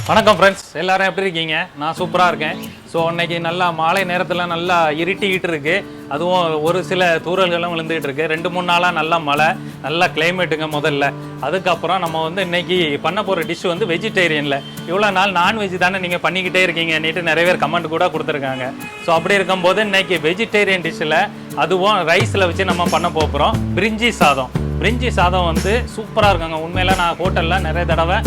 வணக்கம் ஃப்ரெண்ட்ஸ், எல்லாரும் எப்படி இருக்கீங்க? நான் சூப்பராக இருக்கேன். ஸோ இன்னைக்கு நல்லா மாலை நேரத்தில் நல்லா இருட்டிக்கிட்டு இருக்கு. அதுவும் ஒரு சில தூறல்களும் விழுந்துகிட்டு இருக்கு. 2-3 நாளாக நல்லா மழை, நல்லா கிளைமேட்டுங்க முதல்ல. அதுக்கப்புறம் நம்ம இன்னைக்கு பண்ண போகிற டிஷ் வெஜிடேரியனில். இவ்வளோ நாள் நான்வெஜ் தானே நீங்கள் பண்ணிக்கிட்டே இருக்கீங்கன்னுட்டு நிறைய பேர் கமெண்ட் கூட கொடுத்துருக்காங்க. ஸோ அப்படி இருக்கும்போது இன்னைக்கு வெஜிடேரியன் டிஷ்ஷில் அதுவும் ரைஸில் வச்சு நம்ம பண்ண போகிறோம் பிரிஞ்சி சாதம். பிரிஞ்சி சாதம் சூப்பராக இருக்குங்க. உண்மையில் நான் ஹோட்டலில் நிறைய தடவை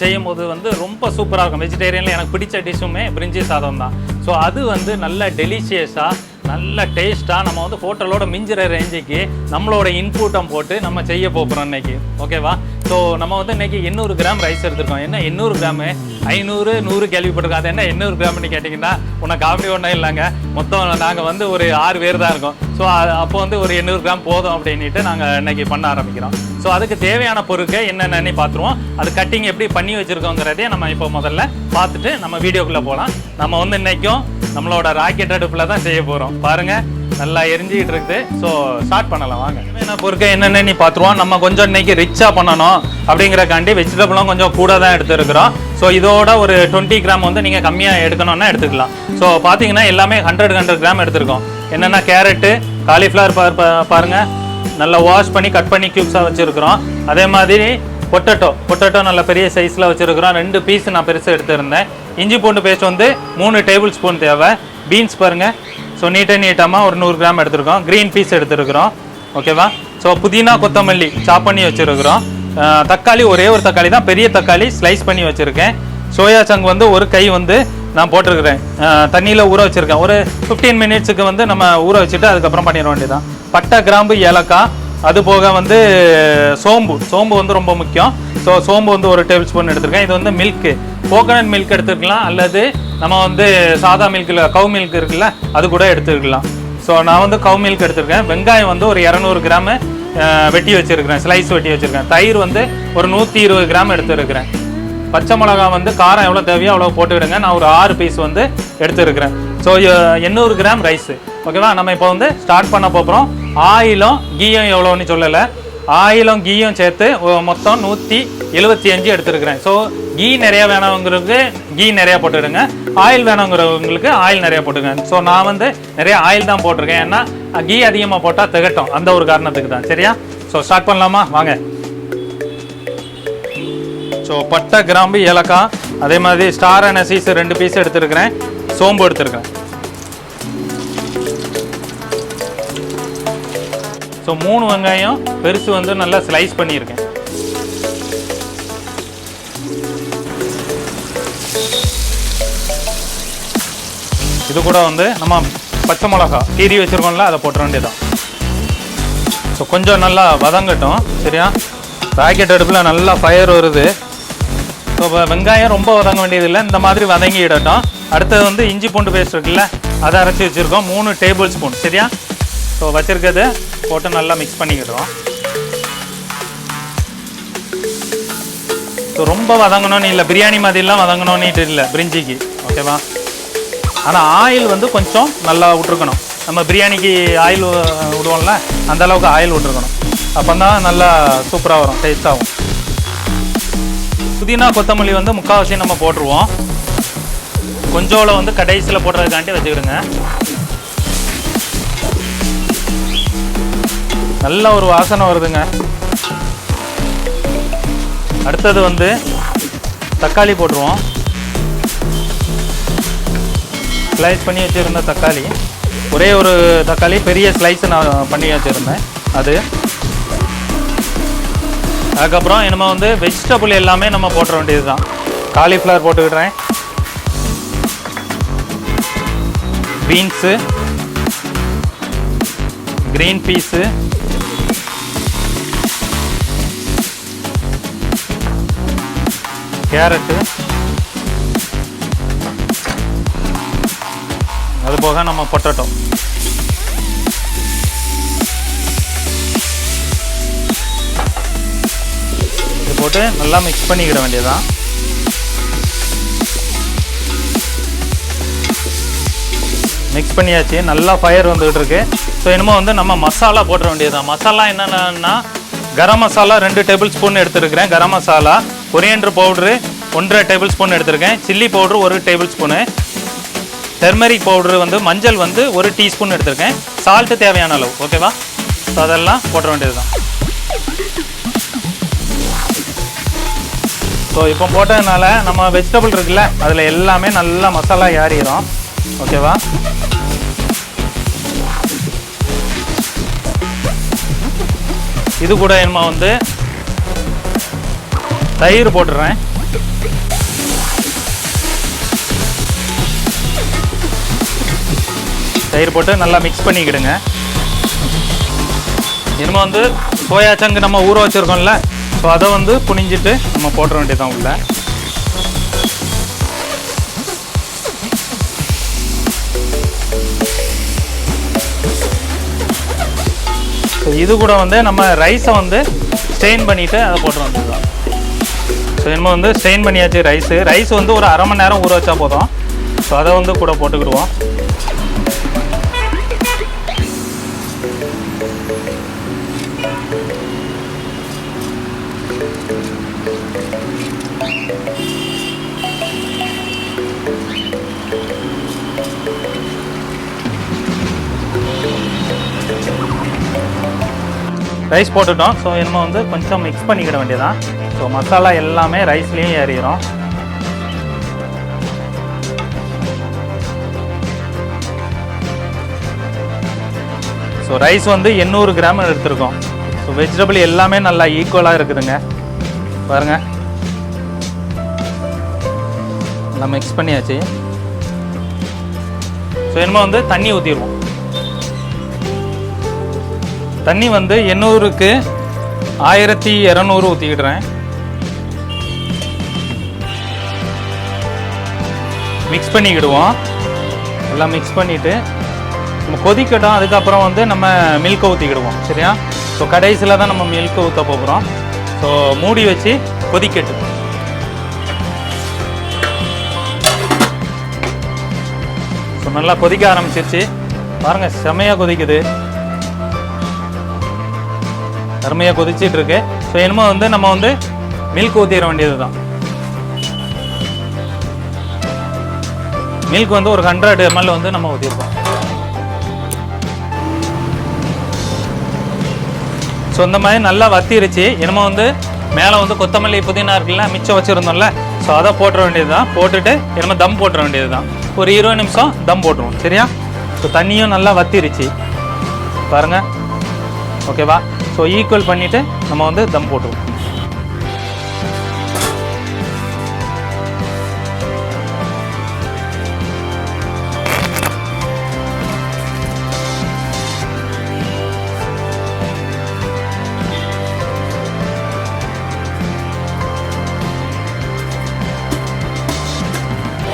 செய்யும் போது ரொம்ப சூப்பராக இருக்கும். வெஜிடேரியனில் எனக்கு பிடிச்ச டிஷ்ஷுமே பிரிஞ்சி சாதம் தான். ஸோ அது நல்ல டெலிஷியஸாக நல்ல டேஸ்ட்டாக நம்ம ஹோட்டலோட மிஞ்சிற ரேஞ்சுக்கு நம்மளோட இன்புட்டை போட்டு நம்ம செய்ய போகிறோம் இன்னைக்கு. ஓகேவா? ஸோ நம்ம இன்னைக்கு 800 கிராம் ரைஸ் எடுத்துருக்கோம். என்ன 800 கிராமு? 500 100 கேள்விப்பட்டிருக்கோம். அது என்ன 800 கிராம்னு கேட்டிங்கன்னா உனக்கு காமெடி ஒன்றும் இல்லைங்க. மொத்தம் நாங்கள் ஒரு 6 பேர் தான் இருக்கோம். ஸோ அப்போ ஒரு 800 கிராம் போதும் அப்படின்ட்டு நாங்கள் இன்னைக்கு பண்ண ஆரம்பிக்கிறோம். ஸோ அதுக்கு தேவையான பொருட்கள் என்னென்னு பார்த்துருவோம். அது கட்டிங் எப்படி பண்ணி வச்சுருக்கோங்கிறதே நம்ம இப்போ முதல்ல பார்த்துட்டு நம்ம வீடியோக்குள்ளே போகலாம். நம்ம இன்னைக்கும் நம்மளோட ராக்கெட் அடுப்பில் தான் செய்ய போகிறோம். பாருங்கள், நல்லா எரிஞ்சிக்கிட்டு இருக்குது. ஸோ ஸ்டார்ட் பண்ணலாம் வாங்க. என்ன பொருட்கள் என்னென்னு பார்த்துருவோம். நம்ம கொஞ்சம் இன்னைக்கு ரிச்சாக பண்ணணும் அப்படிங்கிறக்காண்டி வெஜிடபிளும் கொஞ்சம் கூட தான் எடுத்துருக்குறோம். ஸோ இதோட ஒரு 20 கிராம் நீங்கள் கம்மியாக எடுக்கணும்னா எடுத்துக்கலாம். ஸோ பார்த்தீங்கன்னா எல்லாமே 100 கிராம் எடுத்துருக்கோம். என்னென்னா கேரட்டு, காலிஃப்ளவர் பாருங்கள், நல்லா வாஷ் பண்ணி கட் பண்ணி க்யூப்ஸாக வச்சுருக்குறோம். அதே மாதிரி பொட்டேட்டோ நல்ல பெரிய சைஸில் வச்சுருக்குறோம். 2 பீஸ் நான் பெருசாக எடுத்துருந்தேன். இஞ்சி பூண்டு பேஸ்ட் 3 டேபிள் ஸ்பூன் தேவை. பீன்ஸ் பாருங்கள், ஸோ நீட்டமாக ஒரு 100 கிராம் எடுத்துருக்கோம். க்ரீன் பீஸ் எடுத்துருக்குறோம். ஓகேவா? ஸோ புதினா கொத்தமல்லி சாப் பண்ணி வச்சுருக்குறோம். தக்காளி ஒரே ஒரு தக்காளி தான், பெரிய தக்காளி ஸ்லைஸ் பண்ணி வச்சுருக்கேன். சோயா சங்க் ஒரு கை நான் போட்டிருக்கிறேன். தண்ணியில் ஊற வச்சுருக்கேன். ஒரு 15 மினிட்ஸுக்கு நம்ம ஊற வச்சுட்டு அதுக்கப்புறம் பண்ணிட வேண்டியதான். பட்டை, கிராம்பு, ஏலக்காய், அது போக சோம்பு ரொம்ப முக்கியம். ஸோ சோம்பு ஒரு டேபிள் ஸ்பூன் எடுத்துருக்கேன். இது மில்க்கு, கோகனட் மில்க் எடுத்துக்கலாம், அல்லது நம்ம சாதா மில்கில் கவு மில்க் இருக்குல்ல, அது கூட எடுத்துக்கலாம். ஸோ நான் கவு மில்க் எடுத்துருக்கேன். வெங்காயம் ஒரு 200 கிராமு வெட்டி வச்சுருக்கிறேன், ஸ்லைஸ் வெட்டி வச்சுருக்கேன். தயிர் ஒரு 120 கிராம் எடுத்துருக்கிறேன். பச்சை மிளகா காரம் எவ்வளோ தேவையோ அவ்வளோ போட்டுவிடுங்க. நான் ஒரு 6 பீஸ் எடுத்துருக்கிறேன். So 800 gram rice. ஓகேவா? நம்ம இப்போ ஸ்டார்ட் பண்ண போகிறோம். ஆயிலும் கீயும் எவ்வளோன்னு சொல்லலை. ஆயிலும் கீயும் சேர்த்து மொத்தம் 175 எடுத்துருக்கிறேன். ஸோ கீ நிறையா வேணவங்களுக்கு கீ நிறையா போட்டுவிடுங்க, ஆயில் வேணுங்கிறவங்களுக்கு ஆயில் நிறையா போட்டுருங்க. ஸோ நான் நிறைய ஆயில் தான் போட்டிருக்கேன். ஏன்னா கீ அதிகமாக போட்டால் திகட்டும், அந்த ஒரு காரணத்துக்கு தான். சரியா? ஸோ ஸ்டார்ட் பண்ணலாமா? வாங்க. ஸோ பட்டை, கிராம்பு, ஏலக்காய், அதே மாதிரி ஸ்டார் அனசீஸ் 2 பீஸ் எடுத்துருக்கிறேன். சோம்பு எடுத்துருக்கேன். ஸோ 3 வெங்காயம் பெருசு நல்லா ஸ்லைஸ் பண்ணியிருக்கேன். இது கூட நம்ம பச்சை மிளகா கீரி வச்சுருக்கோம்ல, அதை போட்டுற வேண்டியதான். ஸோ கொஞ்சம் நல்லா வதங்கட்டும். சரியா? ராக்கெட் அடுப்பில் நல்லா ஃபயர் வருது. ஸோ வெங்காயம் ரொம்ப வதங்க வேண்டியதில்லை, இந்த மாதிரி வதங்கிடட்டும். அடுத்தது இஞ்சி பூண்டு பேஸ்ட் இருக்குல்ல, அதை அரைச்சி வச்சுருக்கோம் 3 டேபிள் ஸ்பூன். சரியா? ஸோ வச்சுருக்கிறது போட்டு நல்லா மிக்ஸ் பண்ணிக்கிடுறோம். ஸோ ரொம்ப வதங்கணும்னு இல்லை, பிரியாணி மாதிரிலாம் வதங்கணும்னுட்டு இல்லை பிரிஞ்சிக்கு. ஓகேவா? ஆனால் ஆயில் கொஞ்சம் நல்லா விட்ருக்கணும். நம்ம பிரியாணிக்கு ஆயில் விடுவோம்ல, அந்த அளவுக்கு ஆயில் விட்ருக்கணும். அப்போ தான் நல்லா சூப்பராக வரும், டேஸ்ட்டாகும். புதினா கொத்தமல்லி முக்கால்வாசி நம்ம போட்டுருவோம். கொஞ்சோள கடைசியில் போடுறதுக்காண்டி வச்சுக்கிடுங்க. நல்ல ஒரு வாசனை வருதுங்க. அடுத்தது தக்காளி போட்டுருவோம். ஸ்லைஸ் பண்ணி வச்சுருந்த தக்காளி, ஒரே ஒரு தக்காளி பெரிய ஸ்லைஸ் நான் பண்ணி வச்சுருந்தேன். அது அதுக்கப்புறம் நம்ம வெஜிடபிள் எல்லாமே நம்ம போட்டுற வேண்டியது தான். காலிஃப்ளவர் போட்டுக்கிடுறேன், பீன்ஸு, க்ரீன் பீஸு, கேரட்டு, அது போக நம்ம பொட்டேட்டோ. இது போட்டு நல்லா மிக்ஸ் பண்ணிக்கிட வேண்டியதான். மிக்ஸ் பண்ணியாச்சு. நல்லா ஃபயர் வந்துகிட்டு இருக்கு. ஸோ என்னமோ நம்ம மசாலா போட்டுற வேண்டியதுதான். மசாலா என்னென்னா கரம் மசாலா 2 டேபிள் ஸ்பூன் எடுத்துருக்கிறேன். Garam masala, coriander powder, 1.5 tablespoon எடுத்திருக்கேன். Chilli powder 1 tablespoon, turmeric powder வந்து மஞ்சள் வந்து 1 டீஸ்பூன் எடுத்திருக்கேன். சால்ட்டு தேவையான அளவு. ஓகேவா? ஸோ அதெல்லாம் போட வேண்டியது தான். ஸோ இப்போ போட்டதுனால நம்ம வெஜிடபிள் இருக்குல்ல, அதில் எல்லாமே நல்லா மசாலா ஏறிடும். ஓகேவா? இது கூட என்னமா வந்து தயிர் போட்டுறேன். தயிர் போட்டு நல்லா மிக்ஸ் பண்ணிக்கிடுங்க. இனிமே வந்து சோயா சங்கு நம்ம ஊற வச்சுருக்கோம்ல, ஸோ அதை வந்து புனிஞ்சிட்டு நம்ம போட்டுற வேண்டியதான் உள்ள. ஸோ இது கூட வந்து நம்ம ரைஸை வந்து ஸ்டெயின் பண்ணிவிட்டு அதை போட்டுற வேண்டியதுதான். ஸோ இனிமே வந்து ஸ்டெயின் பண்ணியாச்சு ரைஸ் வந்து ஒரு அரை மணி நேரம் ஊற வச்சா போதும். ஸோ அதை வந்து கூட போட்டுக்கிடுவோம். ரைஸ் போட்டுட்டோம். ஸோ இனிமே வந்து கொஞ்சம் மிக்ஸ் பண்ணிக்கிட வேண்டியதான். ஸோ மசாலா எல்லாமே ரைஸ்லேயும் ஏறிடும். ஸோ ரைஸ் வந்து 800 கிராம் எடுத்துருக்கோம். ஸோ வெஜிடபிள் எல்லாமே நல்லா ஈக்குவலாக இருக்குதுங்க. பாருங்கள், நல்லா மிக்ஸ் பண்ணியாச்சு. ஸோ இனிமே வந்து தண்ணி ஊற்றிடுவோம். தண்ணி வந்து 800க்கு 1200 ஊற்றிக்கிடுறேன். மிக்ஸ் பண்ணிக்கிடுவோம். எல்லாம் மிக்ஸ் பண்ணிவிட்டு நம்ம கொதிக்கட்டும். அதுக்கப்புறம் வந்து நம்ம மில்கை ஊற்றிக்கிடுவோம். சரியா? ஸோ கடைசியில் தான் நம்ம மில்கை ஊற்ற போகிறோம். ஸோ மூடி வச்சு கொதிக்கட்டும். ஸோ நல்லா கொதிக்க ஆரம்பிச்சிருச்சு. பாருங்கள், செமையாக கொதிக்குது, அருமையாக கொதிச்சிட்டு இருக்கு. ஸோ இனிமே வந்து நம்ம வந்து மில்க் ஊற்றிட வேண்டியது தான். மில்க் வந்து ஒரு 100 ml வந்து நம்ம ஊற்றிருக்கோம். ஸோ இந்த மாதிரி நல்லா வத்திருச்சு. இனிமே வந்து மேலே வந்து கொத்தமல்லி புதினா இருக்குல்ல, மிச்சம் வச்சுருந்தோம்ல, ஸோ அதை போட்டுற வேண்டியது தான். போட்டுட்டு இனிமே தம் போட்டுற வேண்டியது தான். ஒரு 20 நிமிஷம் தம் போட்டுருவோம். சரியா? ஸோ தண்ணியும் நல்லா வத்திருச்சு பாருங்கள். ஓகேவா? ஸோ ஈக்குவல் பண்ணிவிட்டு நம்ம வந்து தம் போட்டுருவோம்.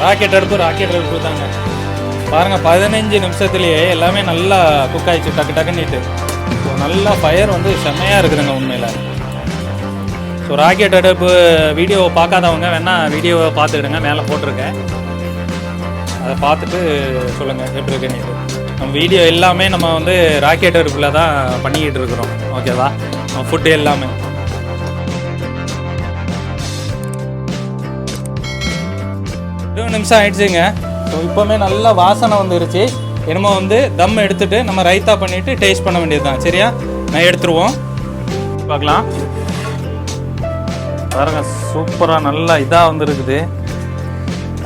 ராக்கெட் அடுப்பு தாங்க. பாருங்கள், 15 நிமிஷத்துலேயே எல்லாமே நல்லா குக் ஆகிடுச்சு. டக்குன்னுட்டு ஸோ நல்லா ஃபயர் வந்து செம்மையாக இருக்குதுங்க உண்மையில். ஸோ ராக்கெட் அடுப்பு வீடியோ பார்க்காதவங்க வேணால் வீடியோவை பார்த்துக்கிடுங்க, மேலே போட்டிருக்கேன். அதை பார்த்துட்டு சொல்லுங்கள் எப்படி இருக்குன்னு. நம்ம வீடியோ எல்லாமே நம்ம வந்து ராக்கெட் அடுப்பில் தான் பண்ணிக்கிட்டு இருக்கிறோம். ஓகேவா? நம்ம ஃபுட்டு எல்லாமே 20 நிமிஷம் ஆகிடுச்சுங்க. ஸோ இப்போவுமே நல்லா வாசனை வந்துருச்சு. இனிமே வந்து தம் எடுத்துகிட்டு நம்ம ரைத்தா பண்ணிவிட்டு டேஸ்ட் பண்ண வேண்டியது தான். சரியா? நான் எடுத்துருவோம், பார்க்கலாம். பாருங்க, சூப்பராக நல்லா இதாக வந்துருக்குது,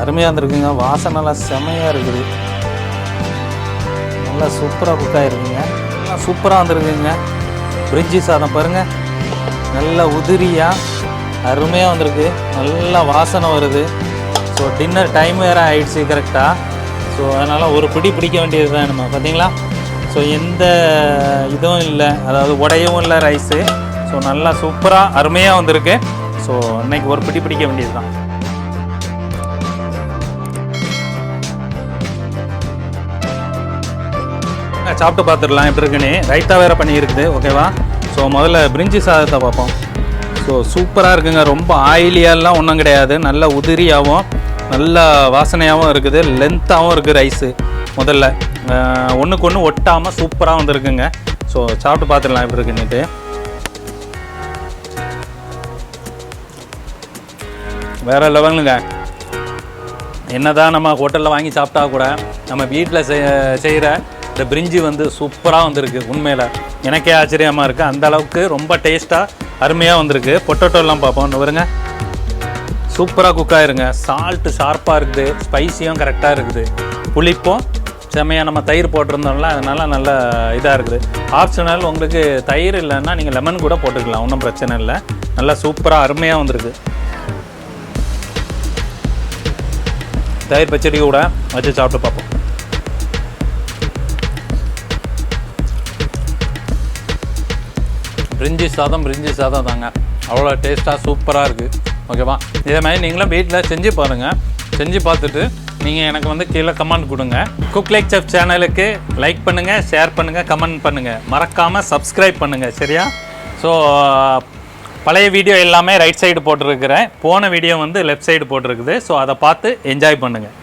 அருமையாக வந்துருக்குங்க. வாசனைலாம் செமையாக இருக்குது. நல்லா சூப்பராக குக் ஆகிருக்குங்க. நல்லா சூப்பராக வந்துருக்குங்க. பிரிஞ்சி சாதம் பாருங்கள், நல்லா உதிரியாக அருமையாக வந்திருக்கு. நல்லா வாசனை வருது. ஸோ டின்னர் டைம் வேறு ஆகிடுச்சு கரெக்டாக. ஸோ அதனால் ஒரு பிடிக்க வேண்டியது தான் நம்ம. பார்த்தீங்களா? ஸோ எந்த இதுவும் இல்லை, அதாவது உடையவும் இல்லை ரைஸு. ஸோ நல்லா சூப்பராக அருமையாக வந்திருக்கு. ஸோ இன்னைக்கு ஒரு பிடிக்க வேண்டியது தான். சாப்பிட்டு பார்த்துடலாம் எப்படி இருக்குன்னு. ரைத்தா வேறு பண்ணியிருக்குது. ஓகேவா? ஸோ முதல்ல பிரிஞ்சி சாதத்தை பார்ப்போம். ஸோ சூப்பராக இருக்குங்க. ரொம்ப ஆயிலியாலாம் ஒன்றும் கிடையாது. நல்ல உதிரியாகவும் நல்ல வாசனையாகவும் இருக்குது. லென்த்தாகவும் இருக்குது ரைஸு. முதல்ல ஒன்றுக்கு ஒன்று ஒட்டாமல் சூப்பராக வந்துருக்குங்க. ஸோ சாப்பிட்டு பார்த்துடலாம் எப்படி இருக்குன்னுட்டு. வேறு லெவலுங்க. என்னதான் நம்ம ஹோட்டலில் வாங்கி சாப்பிட்டா கூட நம்ம வீட்டில் செய்கிற இந்த பிரிஞ்சி வந்து சூப்பராக வந்திருக்கு. உண்மையில் எனக்கே ஆச்சரியமாக இருக்குது. அந்த அளவுக்கு ரொம்ப டேஸ்ட்டாக அருமையாக வந்திருக்கு. பொட்டேட்டோலாம் பார்ப்போம் வருங்க, சூப்பராக குக் ஆயிருங்க. சால்ட்டு ஷார்ப்பாக இருக்குது, ஸ்பைஸியும் கரெக்டாக இருக்குது, புளிப்பும் செம்மையாக நம்ம தயிர் போட்டிருந்தோம்ல அதனால நல்ல இதாக இருக்குது. ஆப்ஷனல் உங்களுக்கு தயிர் இல்லைன்னா நீங்கள் லெமன் கூட போட்டுக்கலாம், ஒன்றும் பிரச்சனை இல்லை. நல்லா சூப்பராக அருமையாக வந்திருக்கு. தயிர் பச்சடி கூட வச்சு சாப்பிட்டு பார்ப்போம். பிரிஞ்சி சாதம் தாங்க, அவ்வளோ டேஸ்ட்டாக சூப்பராக இருக்குது. ஓகேவா, இதே மாதிரி நீங்களும் வீட்டில் செஞ்சு பாருங்கள். செஞ்சு பார்த்துட்டு நீங்கள் எனக்கு வந்து கீழே கமெண்ட் கொடுங்க. குக் லைக் செஃப் சேனலுக்கு லைக் பண்ணுங்கள், ஷேர் பண்ணுங்கள், கமெண்ட் பண்ணுங்கள், மறக்காமல் சப்ஸ்கிரைப் பண்ணுங்கள். சரியா? ஸோ பழைய வீடியோ எல்லாமே ரைட் சைடு போட்டிருக்கிறேன், போன வீடியோ வந்து லெஃப்ட் சைடு போட்டிருக்குது. ஸோ அதை பார்த்து என்ஜாய் பண்ணுங்கள்.